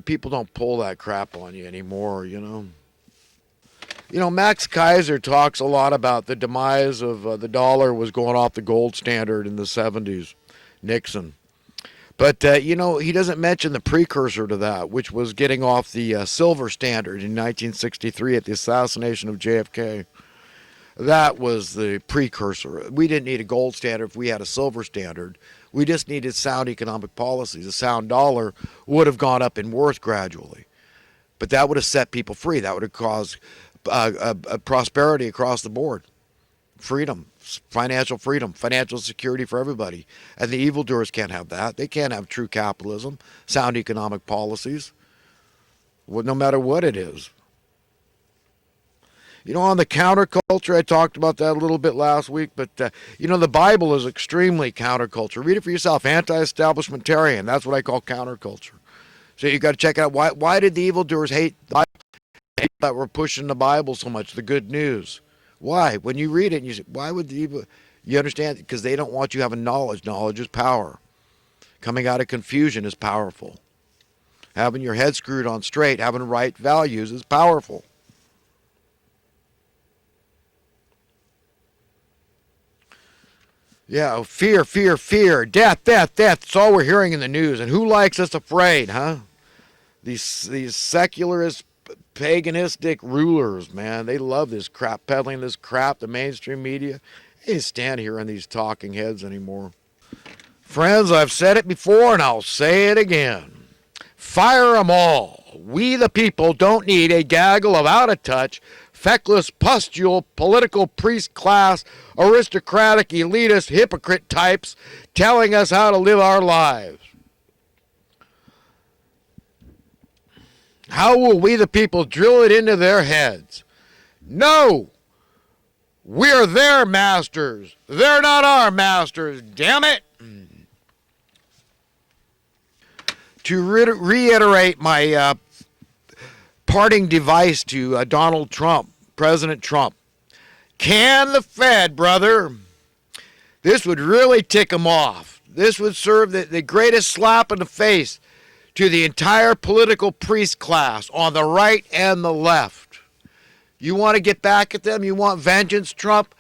People don't pull that crap on you anymore. Max Kaiser talks a lot about the demise of the dollar was going off the gold standard in the 70s, Nixon. But, he doesn't mention the precursor to that, which was getting off the silver standard in 1963 at the assassination of JFK. That was the precursor. We didn't need a gold standard if we had a silver standard. We just needed sound economic policies. A sound dollar would have gone up in worth gradually. But that would have set people free. That would have caused prosperity across the board. Freedom, financial security for everybody. And the evildoers can't have that. They can't have true capitalism, sound economic policies, no matter what it is. On the counterculture, I talked about that a little bit last week, but, the Bible is extremely counterculture. Read it for yourself, anti-establishmentarian. That's what I call counterculture. So you got to check out why did the evildoers hate that we're pushing the Bible so much, the good news? Why? When you read it, and you say, why would the evil? You understand? Because they don't want you having knowledge. Knowledge is power. Coming out of confusion is powerful. Having your head screwed on straight, having right values is powerful. Yeah, fear, fear, fear, death, death, death. It's all we're hearing in the news. And who likes us afraid, huh? These secularist, paganistic rulers, man. They love this crap, peddling this crap, the mainstream media. They can't stand hearing these talking heads anymore. Friends, I've said it before and I'll say it again. Fire 'em all. We the people don't need a gaggle of out-of-touch, feckless, pustule, political priest class, aristocratic, elitist, hypocrite types telling us how to live our lives. How will we the people drill it into their heads? No! We're their masters. They're not our masters, damn it! To reiterate my parting device to Donald Trump, President Trump. Can the Fed, brother? This would really tick him off. This would serve the greatest slap in the face to the entire political priest class on the right and the left. You want to get back at them? You want vengeance, Trump?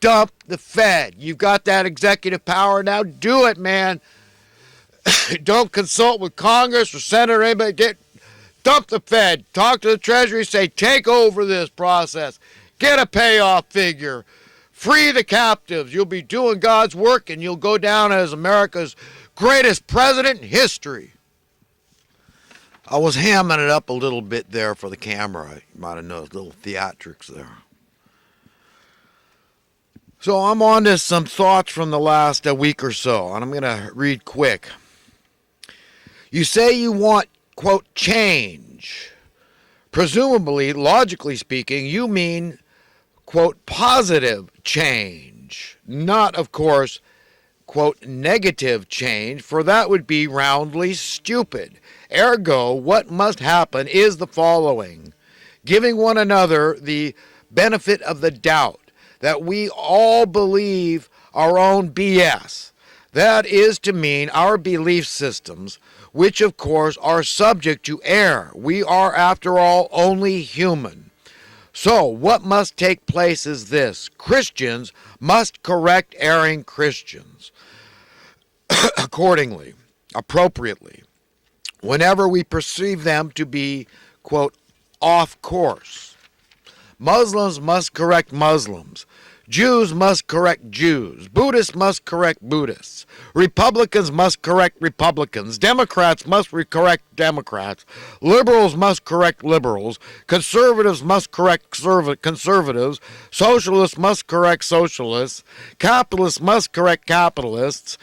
Dump the Fed. You've got that executive power now. Do it, man. Don't consult with Congress or Senate or anybody. Dump the Fed. Talk to the Treasury. Say, take over this process. Get a payoff figure. Free the captives. You'll be doing God's work and you'll go down as America's greatest president in history. I was hamming it up a little bit there for the camera. You might have noticed little theatrics there. So I'm on to some thoughts from the last week or so, and I'm going to read quick. You say you want, quote, change. Presumably, logically speaking, you mean, quote, positive change. Not, of course, quote, negative change, for that would be roundly stupid. Ergo, what must happen is the following. Giving one another the benefit of the doubt that we all believe our own BS. That is to mean our belief systems, which of course are subject to error. We are, after all, only human. So what must take place is this. Christians must correct erring Christians accordingly, appropriately, whenever we perceive them to be, quote, off course. Muslims must correct Muslims. Jews must correct Jews. Buddhists must correct Buddhists. Republicans must correct Republicans. Democrats must correct Democrats. Liberals must correct liberals. Conservatives must correct conservatives. Socialists must correct socialists. Capitalists must correct capitalists.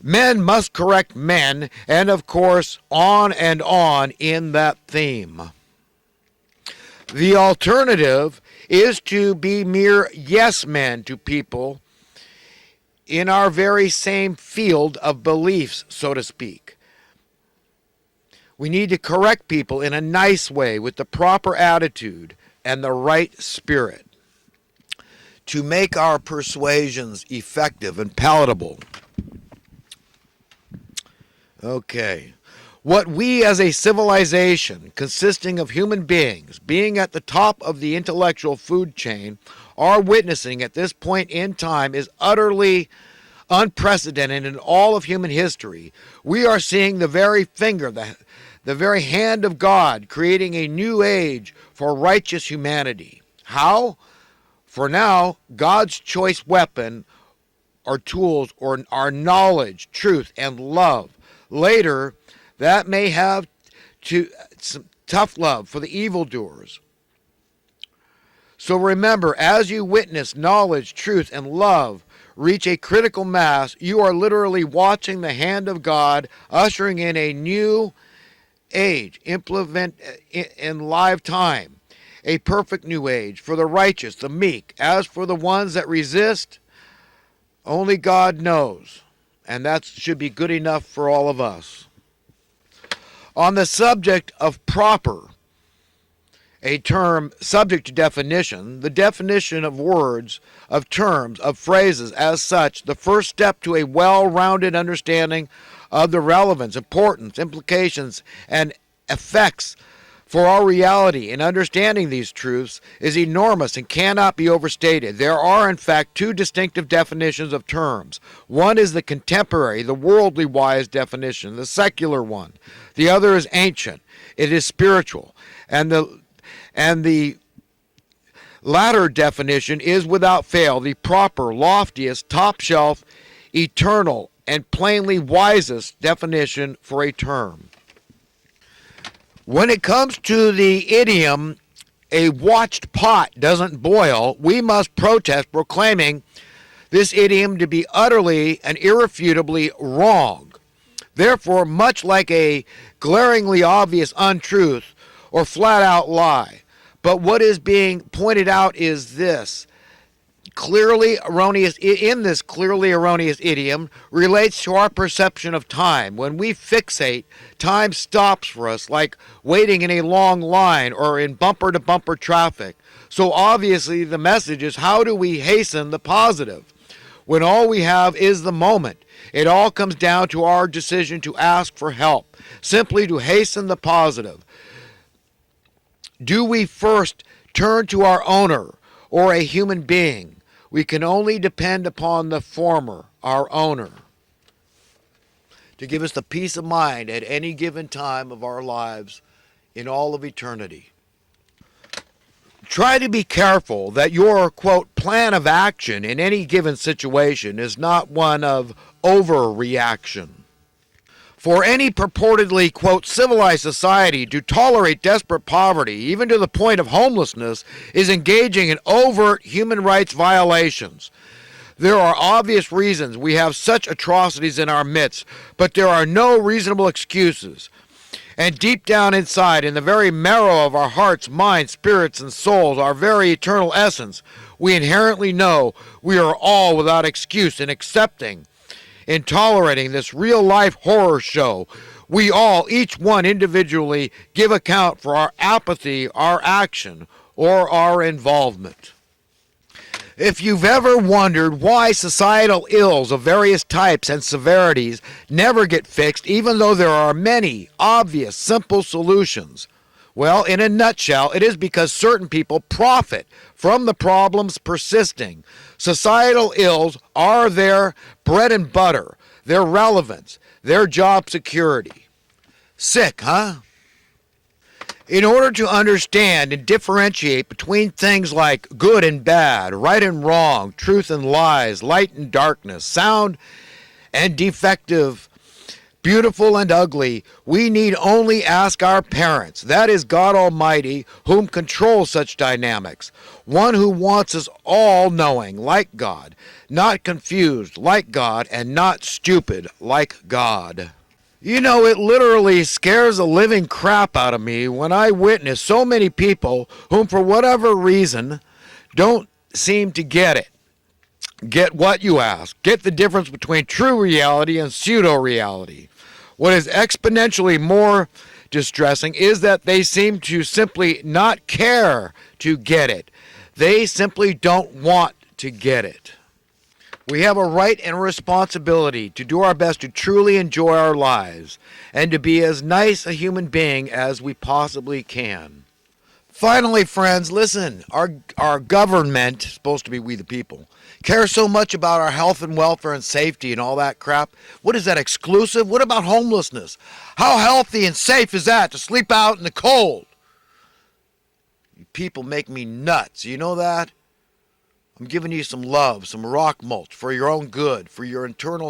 Men must correct men. And of course, on and on in that theme. The alternative is to be mere yes men to people in our very same field of beliefs, so to speak. We need to correct people in a nice way with the proper attitude and the right spirit to make our persuasions effective and palatable. Okay. What we as a civilization consisting of human beings, being at the top of the intellectual food chain, are witnessing at this point in time is utterly unprecedented in all of human history. We are seeing the very finger, the very hand of God creating a new age for righteous humanity. How? For now, God's choice weapon or tools or are knowledge, truth, and love. Later, that may have some tough love for the evildoers. So remember, as you witness knowledge, truth, and love reach a critical mass, you are literally watching the hand of God ushering in a new age, implement in live time, a perfect new age for the righteous, the meek. As for the ones that resist, only God knows, and that should be good enough for all of us. On the subject of proper, a term subject to definition, the definition of words, of terms, of phrases as such, the first step to a well-rounded understanding of the relevance, importance, implications, and effects for our reality in understanding these truths is enormous and cannot be overstated. There are, in fact, two distinctive definitions of terms. One is the contemporary, the worldly wise definition, the secular one. The other is ancient. It is spiritual. And the latter definition is without fail the proper, loftiest, top shelf, eternal, and plainly wisest definition for a term. When it comes to the idiom, a watched pot doesn't boil, we must protest, proclaiming this idiom to be utterly and irrefutably wrong. Therefore, much like a glaringly obvious untruth or flat-out lie. But what is being pointed out is this. Clearly erroneous idiom relates to our perception of time. When we fixate, time stops for us, like waiting in a long line or in bumper-to-bumper traffic. So obviously the message is, how do we hasten the positive when all we have is the moment? It all comes down to our decision to ask for help, simply to hasten the positive. Do we first turn to our owner or a human being? We can only depend upon the former, our owner, to give us the peace of mind at any given time of our lives in all of eternity. Try to be careful that your, quote, plan of action in any given situation is not one of overreaction. For any purportedly, quote, civilized society to tolerate desperate poverty, even to the point of homelessness, is engaging in overt human rights violations. There are obvious reasons we have such atrocities in our midst, but there are no reasonable excuses. And deep down inside, in the very marrow of our hearts, minds, spirits, and souls, our very eternal essence, we inherently know we are all without excuse in accepting, in tolerating this real-life horror show. We all, each one individually, give account for our apathy, our action, or our involvement. If you've ever wondered why societal ills of various types and severities never get fixed, even though there are many obvious, simple solutions, well, in a nutshell, it is because certain people profit from the problems persisting. Societal ills are their bread and butter, their relevance, their job security. Sick, huh? In order to understand and differentiate between things like good and bad, right and wrong, truth and lies, light and darkness, sound and defective, beautiful and ugly, we need only ask our parents, that is God Almighty, whom controls such dynamics, one who wants us all knowing like God, not confused like God, and not stupid like God. You know, it literally scares the living crap out of me when I witness so many people whom, for whatever reason, don't seem to get it. Get what, you ask? Get the difference between true reality and pseudo-reality. What is exponentially more distressing is that they seem to simply not care to get it. They simply don't want to get it. We have a right and a responsibility to do our best to truly enjoy our lives and to be as nice a human being as we possibly can. Finally, friends, listen, our government, supposed to be we the people, cares so much about our health and welfare and safety and all that crap. What is that, exclusive? What about homelessness? How healthy and safe is that to sleep out in the cold? You people make me nuts. You know that? I'm giving you some love, some rock mulch for your own good, for your internal